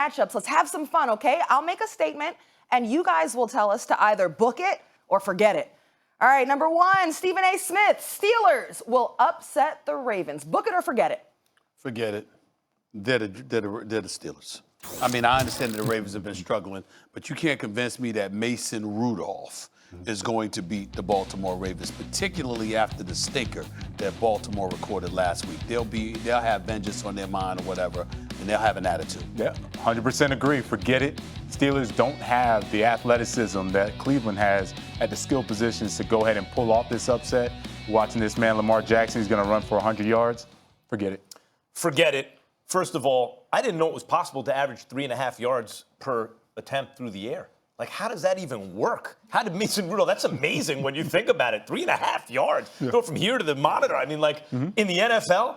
matchups. Let's have some fun, okay? I'll make a statement, and you guys will tell us to either book it or forget it. All right, number one, Stephen A. Smith, Steelers will upset the Ravens. Book it or forget it? Forget it. They're the Steelers. I mean, I understand that the Ravens have been struggling, but you can't convince me that Mason Rudolph is going to beat the Baltimore Ravens, particularly after the stinker that Baltimore recorded last week. They'll have vengeance on their mind or whatever, and they'll have an attitude. Yeah, 100% agree. Forget it. Steelers don't have the athleticism that Cleveland has at the skill positions to go ahead and pull off this upset. Watching this man, Lamar Jackson, he's going to run for 100 yards. Forget it. Forget it. First of all, I didn't know it was possible to average 3.5 yards per attempt through the air. Like, how does that even work? How did Mason Rudolph? That's amazing when you think about it. 3.5 yards. Yeah. Go from here to the monitor. I mean, like, in the NFL.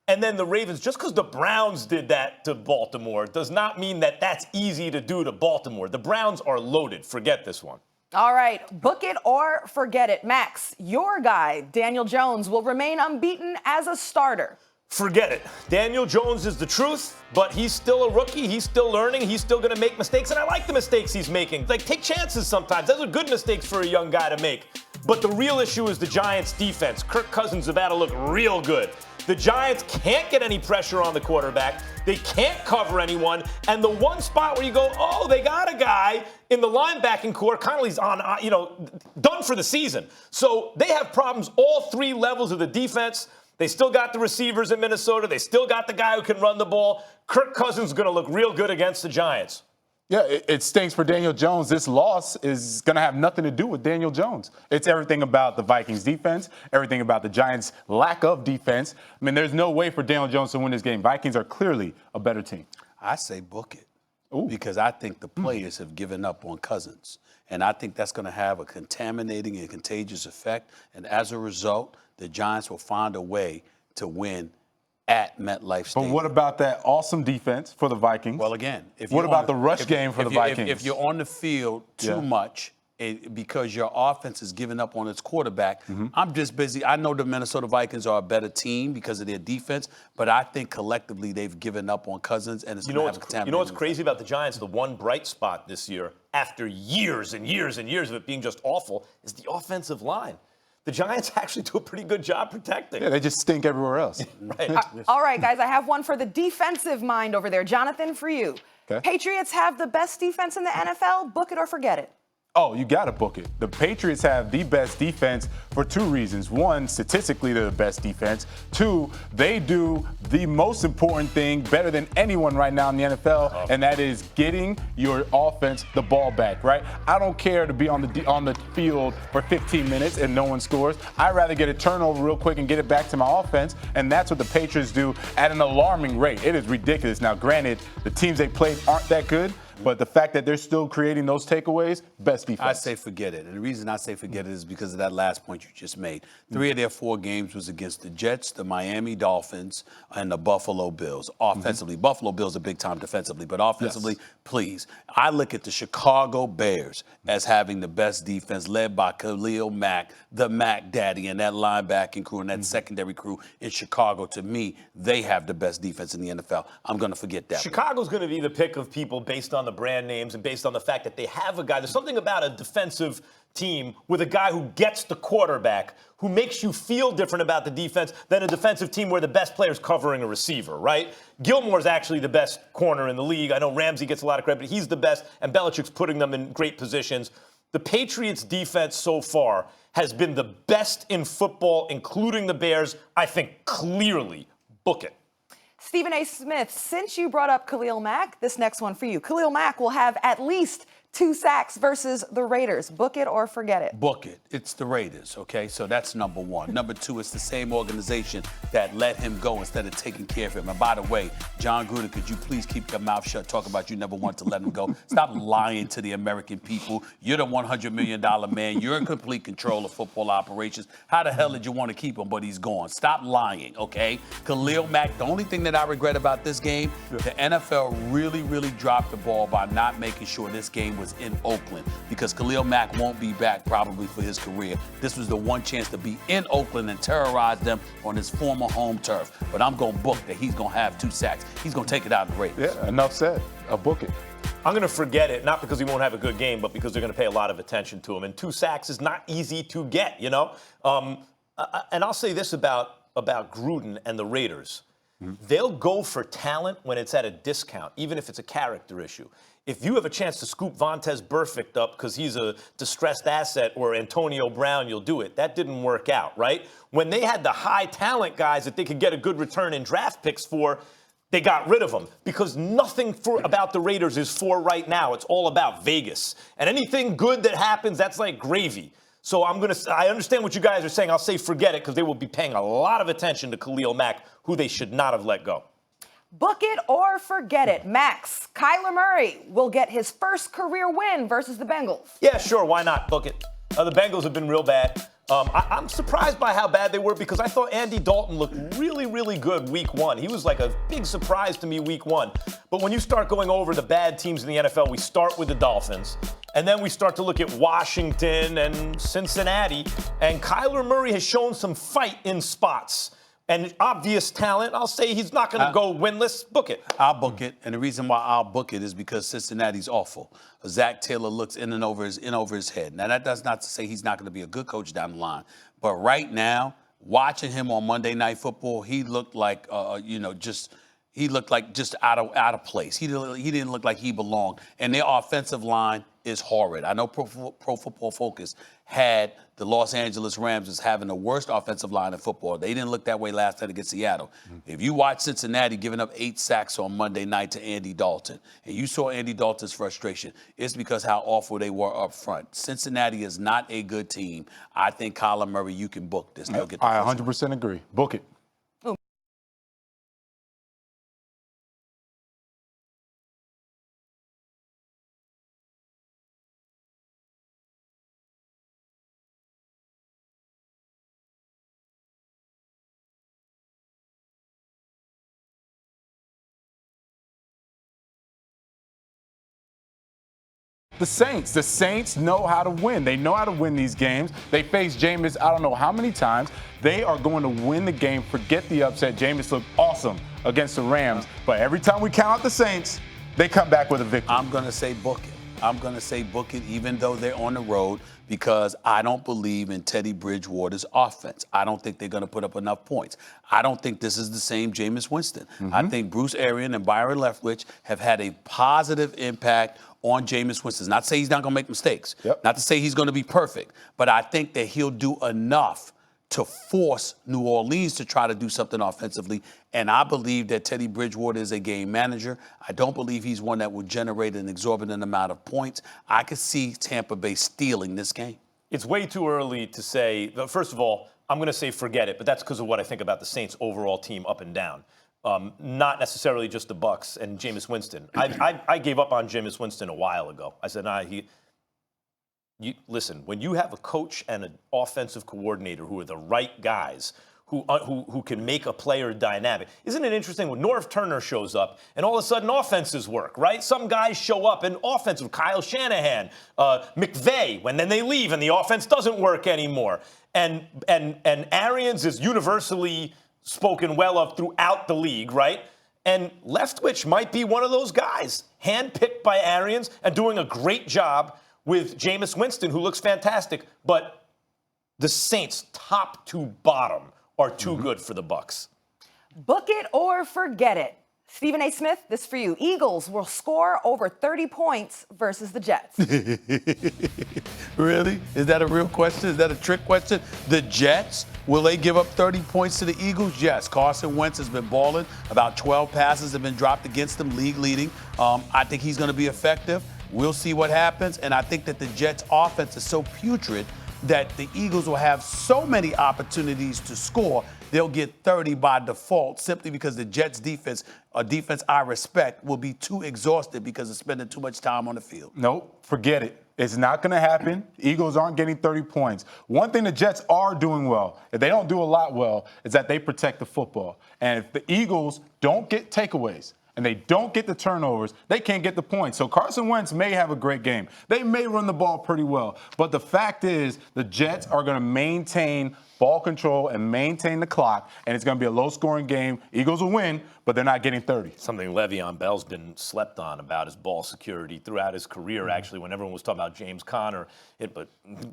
And then the Ravens, just because the Browns did that to Baltimore does not mean that that's easy to do to Baltimore. The Browns are loaded. Forget this one. All right, book it or forget it. Max, your guy, Daniel Jones, will remain unbeaten as a starter. Forget it. Daniel Jones is the truth, but he's still a rookie. He's still learning. He's still going to make mistakes, and I like the mistakes he's making. Like, take chances sometimes. Those are good mistakes for a young guy to make. But the real issue is the Giants' defense. Kirk Cousins is about to look real good. The Giants can't get any pressure on the quarterback. They can't cover anyone. And the one spot where you go, oh, they got a guy in the linebacking core, Connolly's on, done for the season. So they have problems all three levels of the defense. They still got the receivers in Minnesota. They still got the guy who can run the ball. Kirk Cousins is going to look real good against the Giants. Yeah, it stinks for Daniel Jones. This loss is going to have nothing to do with Daniel Jones. It's everything about the Vikings defense, everything about the Giants' lack of defense. I mean, there's no way for Daniel Jones to win this game. Vikings are clearly a better team. I say book it. Ooh. Because I think the players have given up on Cousins. And I think that's going to have a contaminating and contagious effect. And as a result, the Giants will find a way to win at MetLife Stadium. But what about that awesome defense for the Vikings? Well, again, what about the rush game for the Vikings? If you're on the field too much because your offense is giving up on its quarterback, I'm just busy. I know the Minnesota Vikings are a better team because of their defense, but I think collectively they've given up on Cousins, and it's going to have a contaminating. You know what's crazy about the Giants? The one bright spot this year, after years and years and years of it being just awful, is the offensive line. The Giants actually do a pretty good job protecting. Yeah, they just stink everywhere else. Right. All right, guys, I have one for the defensive mind over there. Jonathan, for you. Okay. Patriots have the best defense in the NFL. Book it or forget it. Oh, you got to book it. The Patriots have the best defense for two reasons. One, statistically, they're the best defense. Two, they do the most important thing better than anyone right now in the NFL, and that is getting your offense the ball back, right? I don't care to be on the field for 15 minutes and no one scores. I'd rather get a turnover real quick and get it back to my offense, and that's what the Patriots do at an alarming rate. It is ridiculous. Now, granted, the teams they played aren't that good, but the fact that they're still creating those takeaways, best defense. I say forget it. And the reason I say forget it is because of that last point you just made. 3 of their 4 games was against the Jets, the Miami Dolphins, and the Buffalo Bills. Offensively, Buffalo Bills are big time defensively, but offensively, please. I look at the Chicago Bears as having the best defense led by Khalil Mack, the Mack Daddy, and that linebacking crew and that secondary crew in Chicago. To me, they have the best defense in the NFL. I'm going to forget that. Chicago's going to be the pick of people based on the brand names and based on the fact that they have a guy. There's something about a defensive team with a guy who gets the quarterback, who makes you feel different about the defense than a defensive team where the best player is covering a receiver, right? Gilmore's actually the best corner in the league. I know Ramsey gets a lot of credit, but he's the best, and Belichick's putting them in great positions. The Patriots' defense so far has been the best in football, including the Bears. I think clearly. Book it. Stephen A. Smith, since you brought up Khalil Mack, this next one for you. Khalil Mack will have at least 2 sacks versus the Raiders. Book it or forget it. Book it. It's the Raiders, okay? So that's number one. Number two, it's the same organization that let him go instead of taking care of him. And by the way, John Gruden, could you please keep your mouth shut? Talk about you never want to let him go. Stop lying to the American people. You're the $100 million man. You're in complete control of football operations. How the hell did you want to keep him, but he's gone? Stop lying, okay? Khalil Mack, the only thing that I regret about this game, the NFL really, really dropped the ball by not making sure this game was in Oakland because Khalil Mack won't be back probably for his career. This was the one chance to be in Oakland and terrorize them on his former home turf. But I'm going to book that he's going to have 2 sacks. He's going to take it out of the Ravens. Yeah, enough said. I'll book it. I'm going to forget it, not because he won't have a good game, but because they're going to pay a lot of attention to him. And 2 sacks is not easy to get, you know? And I'll say this about Gruden and the Raiders. They'll go for talent when it's at a discount, even if it's a character issue. If you have a chance to scoop Vontaze Burfict up because he's a distressed asset or Antonio Brown, you'll do it. That didn't work out, right? When they had the high talent guys that they could get a good return in draft picks for, they got rid of them because nothing about the Raiders is for right now. It's all about Vegas. And anything good that happens, that's like gravy. So I understand what you guys are saying. I'll say forget it because they will be paying a lot of attention to Khalil Mack, who they should not have let go. Book it or forget it. Max, Kyler Murray will get his first career win versus the Bengals. Yeah, sure. Why not? Book it. The Bengals have been real bad. I'm surprised by how bad they were because I thought Andy Dalton looked really, really good week 1. He was like a big surprise to me week 1. But when you start going over the bad teams in the NFL, we start with the Dolphins. And then we start to look at Washington and Cincinnati. And Kyler Murray has shown some fight in spots. And obvious talent, I'll say he's not going to go winless. Book it. I'll book it. And the reason why I'll book it is because Cincinnati's awful. Zach Taylor looks in over his head. Now, that does not say he's not going to be a good coach down the line. But right now, watching him on Monday Night Football, he looked like, he looked like just out of place. He didn't look like he belonged. And their offensive line is horrid. I know Pro Football Focus had the Los Angeles Rams as having the worst offensive line in football. They didn't look that way last night against Seattle. If you watch Cincinnati giving up 8 sacks on Monday night to Andy Dalton, and you saw Andy Dalton's frustration, it's because how awful they were up front. Cincinnati is not a good team. I think Kyler Murray, you can book this. They'll get the I 100% agree. Book it. The Saints know how to win. They know how to win these games. They faced Jameis I don't know how many times. They are going to win the game. Forget the upset. Jameis looked awesome against the Rams. But every time we count out the Saints, they come back with a victory. I'm going to say book it. I'm going to say book it even though they're on the road because I don't believe in Teddy Bridgewater's offense. I don't think they're going to put up enough points. I don't think this is the same Jameis Winston. I think Bruce Arians and Byron Leftwich have had a positive impact on Jameis Winston. Not to say he's not going to make mistakes. Not to say he's going to be perfect. But I think that he'll do enough to force New Orleans to try to do something offensively. And I believe that Teddy Bridgewater is a game manager. I don't believe he's one that will generate an exorbitant amount of points. I could see Tampa Bay stealing this game. It's way too early to say. First of all, I'm going to say forget it, but that's because of what I think about the Saints' overall team up and down. Not necessarily just the Bucs and Jameis Winston. I gave up on Jameis Winston a while ago. I said, listen, when you have a coach and an offensive coordinator who are the right guys, who can make a player dynamic. Isn't it interesting when Norv Turner shows up and all of a sudden offenses work, right? Some guys show up and offensive, Kyle Shanahan, McVay, when then they leave and the offense doesn't work anymore. And Arians is universally spoken well of throughout the league, right? And Leftwich might be one of those guys, handpicked by Arians and doing a great job with Jameis Winston, who looks fantastic. But the Saints, top to bottom, are too good for the Bucs. Book it or forget it. Stephen A. Smith, this for you. Eagles will score over 30 points versus the Jets. Really? Is that a real question? Is that a trick question? The Jets, will they give up 30 points to the Eagles? Yes. Carson Wentz has been balling. About 12 passes have been dropped against him, league leading. I think he's going to be effective. We'll see what happens. And I think that the Jets' offense is so putrid that the Eagles will have so many opportunities to score, they'll get 30 by default simply because the Jets' defense, a defense I respect, will be too exhausted because of spending too much time on the field. Nope, forget it. It's not going to happen. Eagles aren't getting 30 points. One thing the Jets are doing well, if they don't do a lot well, is that they protect the football. And if the Eagles don't get takeaways, and and they don't get the turnovers, they can't get the points. So Carson Wentz may have a great game. They may run the ball pretty well. But the fact is, the Jets are going to maintain ball control and maintain the clock, and it's going to be a low-scoring game. Eagles will win, but they're not getting 30. Something Le'Veon Bell's been slept on about his ball security throughout his career, actually, when everyone was talking about James Conner. But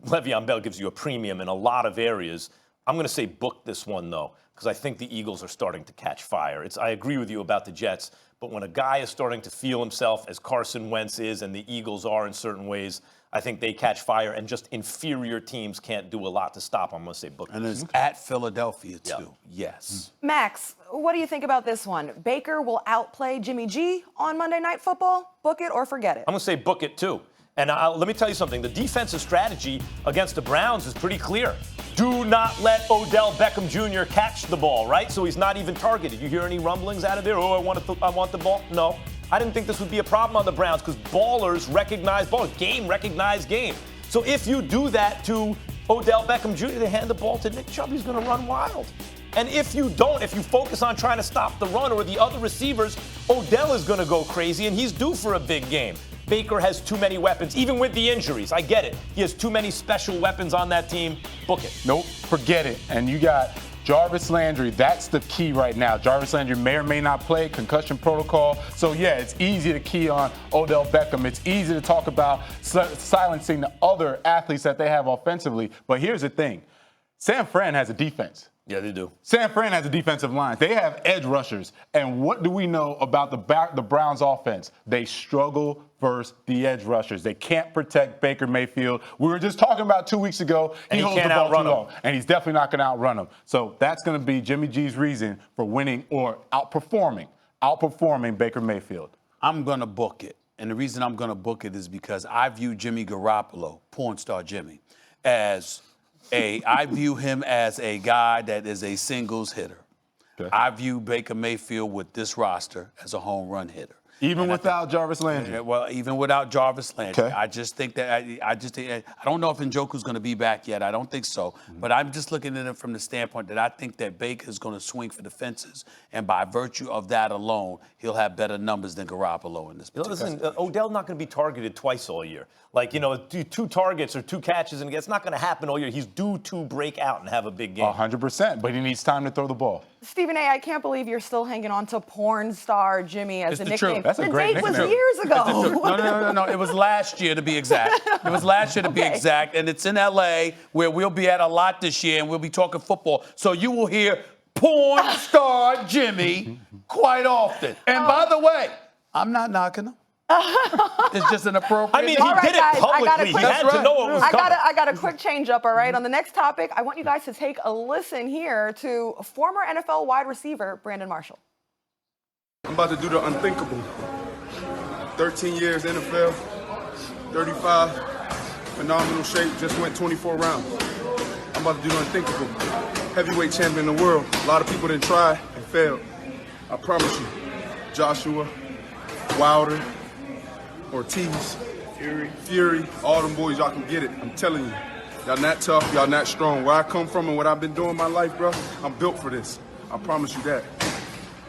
Le'Veon Bell gives you a premium in a lot of areas. I'm going to say book this one, though, because I think the Eagles are starting to catch fire. I agree with you about the Jets, but when a guy is starting to feel himself, as Carson Wentz is and the Eagles are in certain ways, I think they catch fire, and just inferior teams can't do a lot to stop them. I'm going to say book. And it's at Philadelphia, too. Yep. Yes. Max, what do you think about this one? Baker will outplay Jimmy G on Monday Night Football? Book it or forget it? I'm going to say book it, too. And let me tell you something. The defensive strategy against the Browns is pretty clear. Do not let Odell Beckham Jr. catch the ball, right? So he's not even targeted. You hear any rumblings out of there? Oh, I want the ball? No. I didn't think this would be a problem on the Browns because ballers recognize ballers. Game recognize game. So if you do that to Odell Beckham Jr., they hand the ball to Nick Chubb, he's going to run wild. And if you don't, if you focus on trying to stop the run or the other receivers, Odell is going to go crazy, and he's due for a big game. Baker has too many weapons, even with the injuries. I get it. He has too many special weapons on that team. Book it. Nope, forget it. And you got Jarvis Landry. That's the key right now. Jarvis Landry may or may not play, concussion protocol. So, yeah, it's easy to key on Odell Beckham. It's easy to talk about silencing the other athletes that they have offensively. But here's the thing. San Fran has a defense. Yeah, they do. San Fran has a defensive line. They have edge rushers. And what do we know about the Browns offense? They struggle versus the edge rushers. They can't protect Baker Mayfield. We were just talking about 2 weeks ago. He holds can't the ball outrun too him. long, and he's definitely not going to outrun him. So that's going to be Jimmy G's reason for winning or outperforming Baker Mayfield. I'm going to book it. And the reason I'm going to book it is because I view Jimmy Garoppolo, porn star Jimmy, I view him as a guy that is a singles hitter. Okay. I view Baker Mayfield with this roster as a home run hitter. Even without Jarvis Landry. Well, even without Jarvis Landry. Okay. I just think that I don't know if Njoku's going to be back yet. I don't think so. But I'm just looking at it from the standpoint that I think that Baker is going to swing for the fences, and by virtue of that alone, he'll have better numbers than Garoppolo in this particular. Listen, Odell's not going to be targeted twice all year. Like, two targets or two catches, and it's not going to happen all year. He's due to break out and have a big game. 100%, but he needs time to throw the ball. Stephen A., I can't believe you're still hanging on to porn star Jimmy as It's a the nickname. truth. That's a the great date was nickname. years ago. No. It was last year to be exact. It was last year to be exact. And it's in L.A. where we'll be at a lot this year and we'll be talking football. So you will hear porn star Jimmy quite often. And by the way, I'm not knocking him. It's just an appropriate. I mean, he All right, did it guys, I got a publicly. He quick- had to know what was coming. I got a quick change up, all right? On the next topic, I want you guys to take a listen here to former NFL wide receiver Brandon Marshall. I'm about to do the unthinkable. 13 years NFL, 35, phenomenal shape, just went 24 rounds. I'm about to do the unthinkable. Heavyweight champion in the world. A lot of people didn't try and failed. I promise you. Joshua, Wilder, Ortiz, Fury, all them boys, y'all can get it. I'm telling you. Y'all not tough, y'all not strong. Where I come from and what I've been doing in my life, bro, I'm built for this. I promise you that.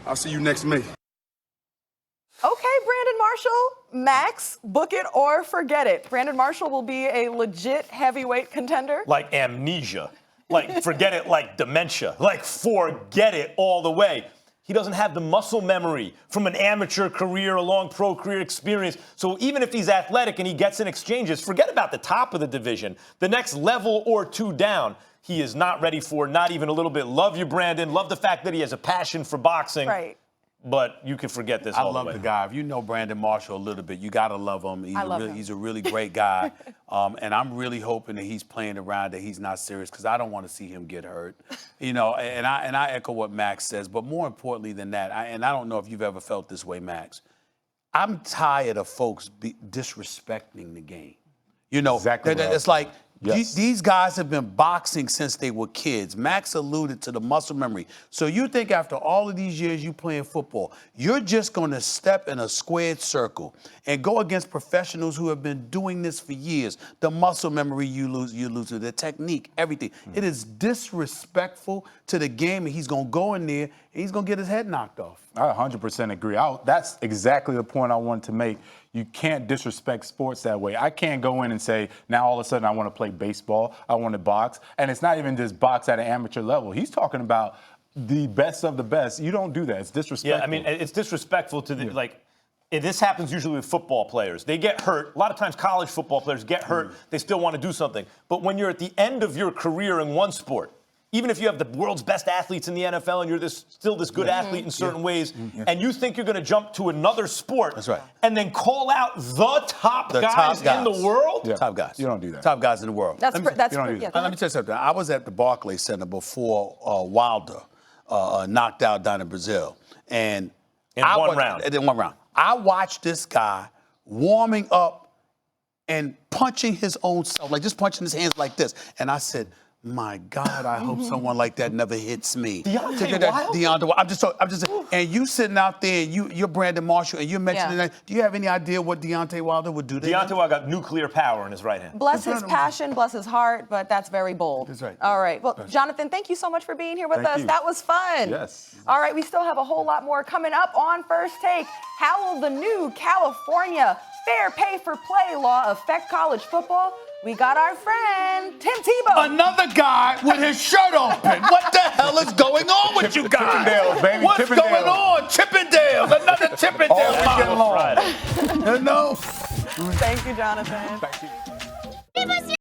I'll see you next May. Okay, Brandon Marshall, Max, book it or forget it. Brandon Marshall will be a legit heavyweight contender. Like amnesia. Like, forget it, like dementia. Like, forget it all the way. He doesn't have the muscle memory from an amateur career, a long pro career experience. So even if he's athletic and he gets in exchanges, forget about the top of the division. The next level or two down, he is not ready for, not even a little bit. Love you, Brandon. Love the fact that he has a passion for boxing. Right. But you can forget this I all love the way. the guy. If you know Brandon Marshall a little bit, you got to love him. I love him. He's a really great guy. And I'm really hoping that he's playing around, that he's not serious, because I don't want to see him get hurt. And I echo what Max says. But more importantly than that, I don't know if you've ever felt this way, Max, I'm tired of folks disrespecting the game. Exactly right. It's like Yes. These guys have been boxing since they were kids. Max alluded to the muscle memory. So you think after all of these years you playing football, you're just going to step in a squared circle and go against professionals who have been doing this for years. The muscle memory you lose to, the technique, everything. It is disrespectful to the game, and he's going to go in there and he's going to get his head knocked off. I 100% agree. That's exactly the point I wanted to make. You can't disrespect sports that way. I can't go in and say, now all of a sudden I want to play baseball, I want to box. And it's not even just box at an amateur level. He's talking about the best of the best. You don't do that. It's disrespectful. Yeah, I mean, it's disrespectful to this happens usually with football players. They get hurt. A lot of times college football players get hurt. They still want to do something. But when you're at the end of your career in one sport, even if you have the world's best athletes in the NFL and you're still this good athlete in certain ways, and you think you're going to jump to another sport and then call out the top guys in the world? Yeah. Top guys. You don't do that. Top guys in the world. That's Let me tell you something. I was at the Barclays Center before Wilder knocked out down in Brazil. And in one round. I watched this guy warming up and punching his own self, like just punching his hands like this. And I said, my God, I hope someone like that never hits me. Deontay Wilder? I'm just, and you sitting out there, and you're Brandon Marshall, and you're mentioning that. Do you have any idea what Deontay Wilder would do to him? Deontay Wilder got nuclear power in his right hand. Bless his passion, bless his heart, but that's very bold. That's right. All right. Well, Jonathan, thank you so much for being here with us. That was fun. Yes. All right, we still have a whole lot more coming up on First Take. How will the new California Fair Pay for Play law affect college football? We got our friend, Tim Tebow. Another guy with his shirt open. What the hell is going on with you guys? Chippendales, baby. What's going on? Chippendales. Another Chippendales model. All weekend long. No. Thank you, Jonathan. Thank you.